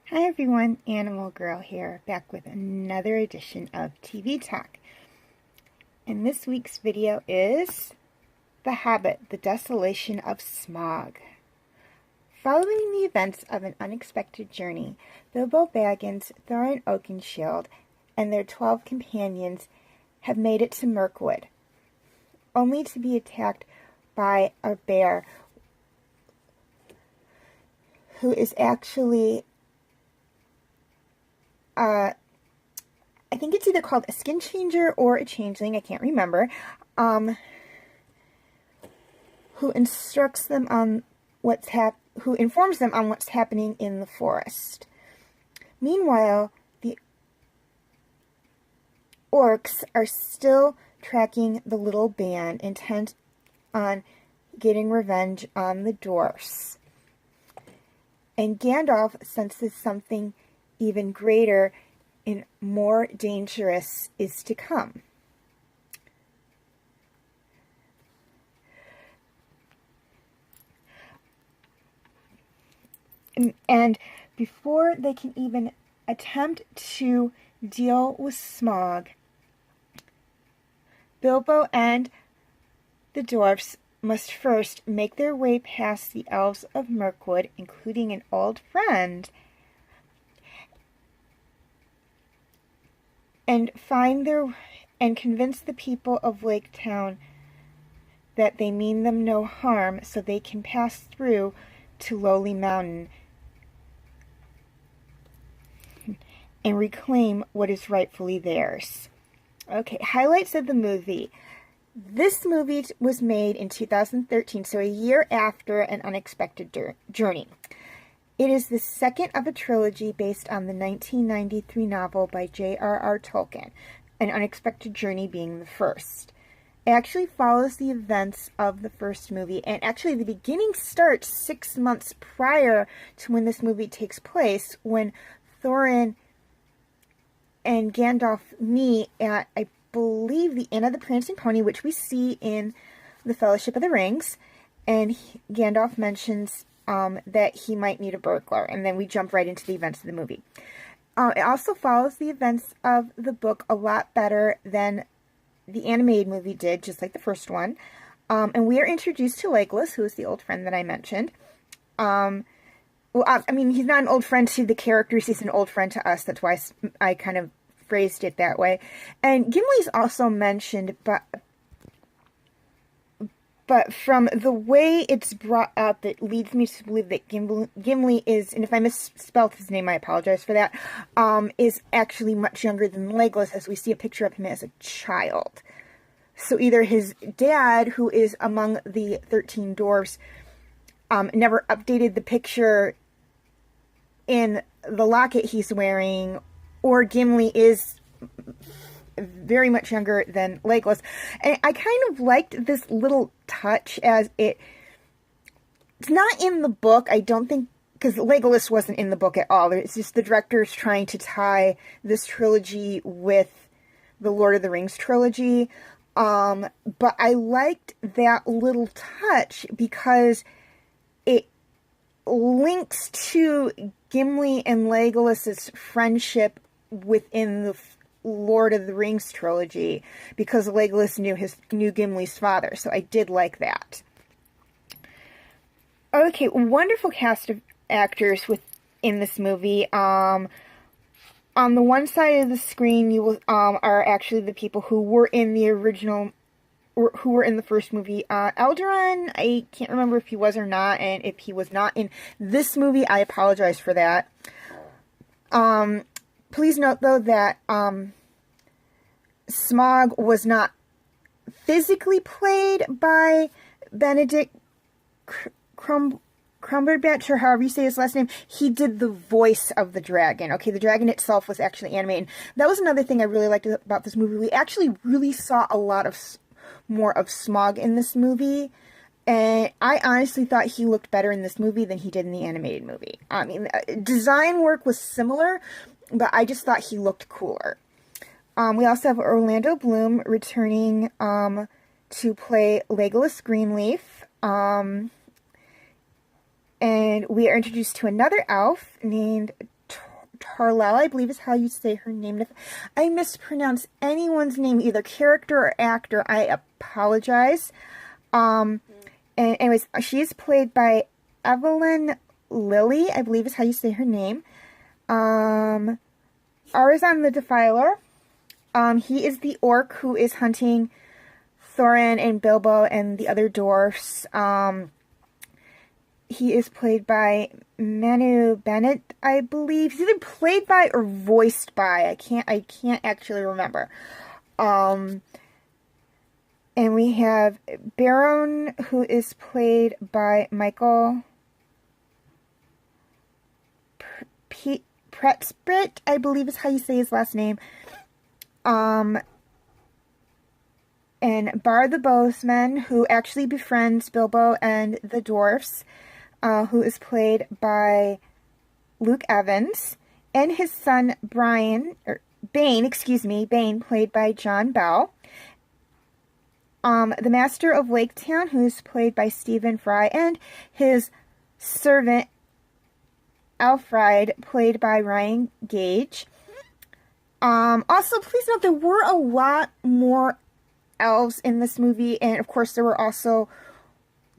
Hi everyone, Animal Girl here, back with another edition of TV Talk. And this week's video is The Hobbit, The Desolation of Smaug. Following the events of an unexpected journey, Bilbo Baggins, Thorin Oakenshield, and their 12 companions have made it to Mirkwood, only to be attacked by a bear who is actually I think it's either called a skin changer or a changeling, I can't remember, who instructs them on who informs them on what's happening in the forest. Meanwhile, the orcs are still tracking the little band, intent on getting revenge on the dwarfs. And Gandalf senses something even greater and more dangerous is to come. And before they can even attempt to deal with Smaug, Bilbo and the dwarfs must first make their way past the elves of Mirkwood, including an old friend, and convince the people of Lake Town that they mean them no harm, so they can pass through to Lowly Mountain and reclaim what is rightfully theirs. Okay, highlights of the movie. This movie was made in 2013, so a year after An Unexpected Journey. It is the second of a trilogy based on the 1993 novel by J.R.R. Tolkien, An Unexpected Journey being the first. It actually follows the events of the first movie, and actually the beginning starts 6 months prior to when this movie takes place, when Thorin and Gandalf meet at, I believe, the Inn of the Prancing Pony, which we see in The Fellowship of the Rings, and Gandalf mentions that he might need a burglar, and then we jump right into the events of the movie. It also follows the events of the book a lot better than the animated movie did, just like the first one. And we are introduced to Legolas, who is the old friend that I mentioned. Well, I mean, he's not an old friend to the characters, he's an old friend to us. That's why I kind of phrased it that way. And Gimli's also mentioned, but from the way it's brought up, it leads me to believe that Gimli is, and if I misspelled his name, I apologize for that, is actually much younger than Legolas, as we see a picture of him as a child. So either his dad, who is among the 13 dwarves, never updated the picture in the locket he's wearing, or Gimli is very much younger than Legolas. And I kind of liked this little touch, as it's not in the book, I don't think, because Legolas wasn't in the book at all. It's just the director's trying to tie this trilogy with the Lord of the Rings trilogy. But I liked that little touch because it links to Gimli and Legolas's friendship within the Lord of the Rings trilogy, because Legolas knew Gimli's father, so I did like that. Okay, wonderful cast of actors in this movie. On the one side of the screen, you will are actually the people who were in the original, or who were in the first movie. Eldarin, I can't remember if he was or not, and if he was not in this movie, I apologize for that. Please note, though, that Smaug was not physically played by Benedict Cumberbatch, or however you say his last name. He did the voice of the dragon. Okay, the dragon itself was actually animated. That was another thing I really liked about this movie. We actually really saw a lot of more of Smaug in this movie. And I honestly thought he looked better in this movie than he did in the animated movie. I mean, design work was similar, but I just thought he looked cooler. We also have Orlando Bloom returning to play Legolas Greenleaf. And we are introduced to another elf named Tarlell, I believe is how you say her name. If I mispronounce anyone's name, either character or actor, I apologize. And anyways, she is played by Evelyn Lilly, I believe is how you say her name. Arizon the Defiler. He is the orc who is hunting Thorin and Bilbo and the other dwarfs. He is played by Manu Bennett, I believe. He's either played by or voiced by. I can't actually remember. And we have Baron, who is played by Michael Pretzbrit, I believe is how you say his last name. And Bar the Bowsman, who actually befriends Bilbo and the dwarfs, who is played by Luke Evans, and his son Bane, played by John Bell. The Master of Laketown, who is played by Stephen Fry, and his servant Alfred, played by Ryan Gage. Also, please note there were a lot more elves in this movie, and of course there were also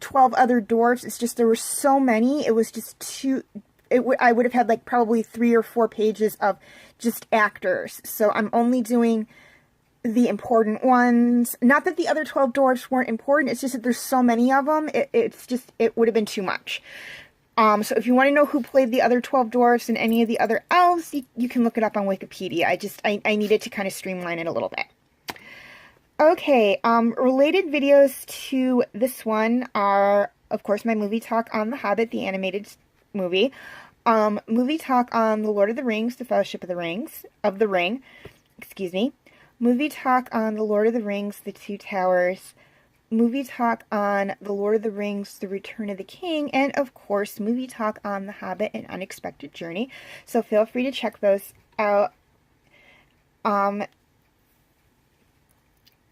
12 other dwarves. It's just there were so many, it was just too... I would have had like probably 3 or 4 pages of just actors. So I'm only doing the important ones. Not that the other 12 dwarves weren't important, it's just that there's so many of them, it would have been too much. So if you want to know who played the other 12 dwarfs and any of the other elves, you can look it up on Wikipedia. I needed to kind of streamline it a little bit. Okay, related videos to this one are, of course, my movie talk on The Hobbit, the animated movie, movie talk on The Lord of the Rings, The Fellowship of the Ring, movie talk on The Lord of the Rings, The Two Towers, movie talk on The Lord of the Rings, The Return of the King, and of course, movie talk on The Hobbit, An Unexpected Journey. So feel free to check those out.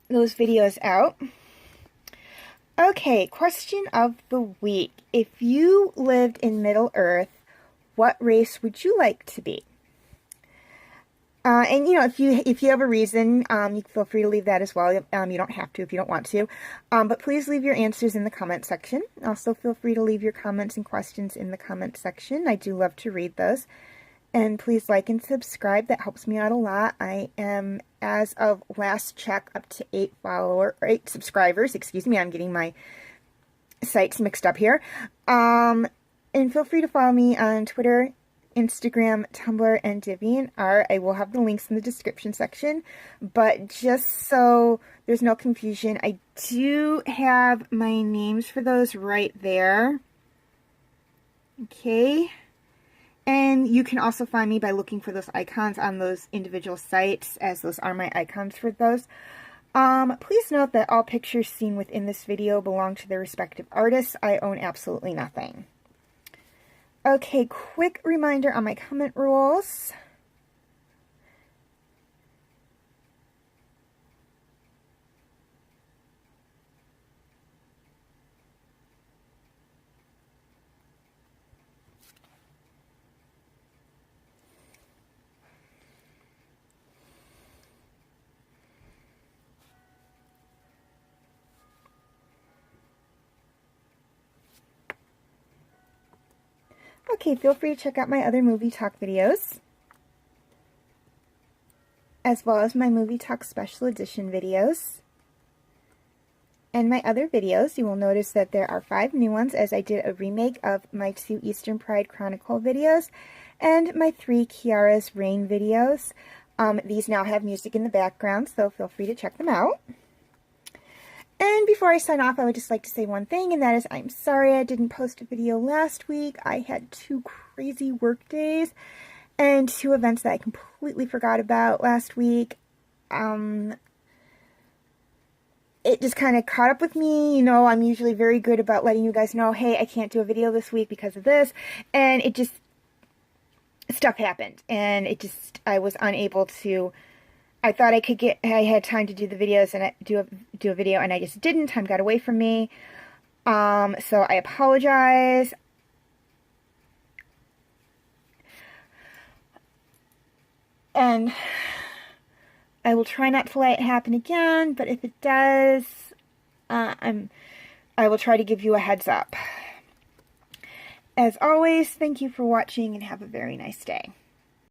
Those videos out. Okay, question of the week. If you lived in Middle-earth, what race would you like to be? And, you know, if you have a reason, you feel free to leave that as well. You don't have to if you don't want to. But please leave your answers in the comment section. Also, feel free to leave your comments and questions in the comment section. I do love to read those. And please like and subscribe. That helps me out a lot. I am, as of last check, up to 8 subscribers. Excuse me, I'm getting my sites mixed up here. And feel free to follow me on Twitter, Instagram, Tumblr, and DeviantArt. I will have the links in the description section. But just so there's no confusion, I do have my names for those right there. Okay. And you can also find me by looking for those icons on those individual sites, as those are my icons for those. Please note that all pictures seen within this video belong to their respective artists. I own absolutely nothing. Okay, quick reminder on my comment rules. Okay, feel free to check out my other movie talk videos, as well as my movie talk special edition videos. And my other videos, you will notice that there are 5 new ones, as I did a remake of my 2 Eastern Pride Chronicle videos, and my 3 Kiara's Reign videos. These now have music in the background, so feel free to check them out. And before I sign off, I would just like to say one thing, and that is I'm sorry I didn't post a video last week. I had 2 crazy work days and 2 events that I completely forgot about last week. It just kind of caught up with me. You know, I'm usually very good about letting you guys know, hey, I can't do a video this week because of this. And it just, stuff happened. And it just, I was unable to... I thought I had time to do the videos and do a video, and I just didn't. Time got away from me. So I apologize. And I will try not to let it happen again, but if it does, I will try to give you a heads up. As always, thank you for watching and have a very nice day.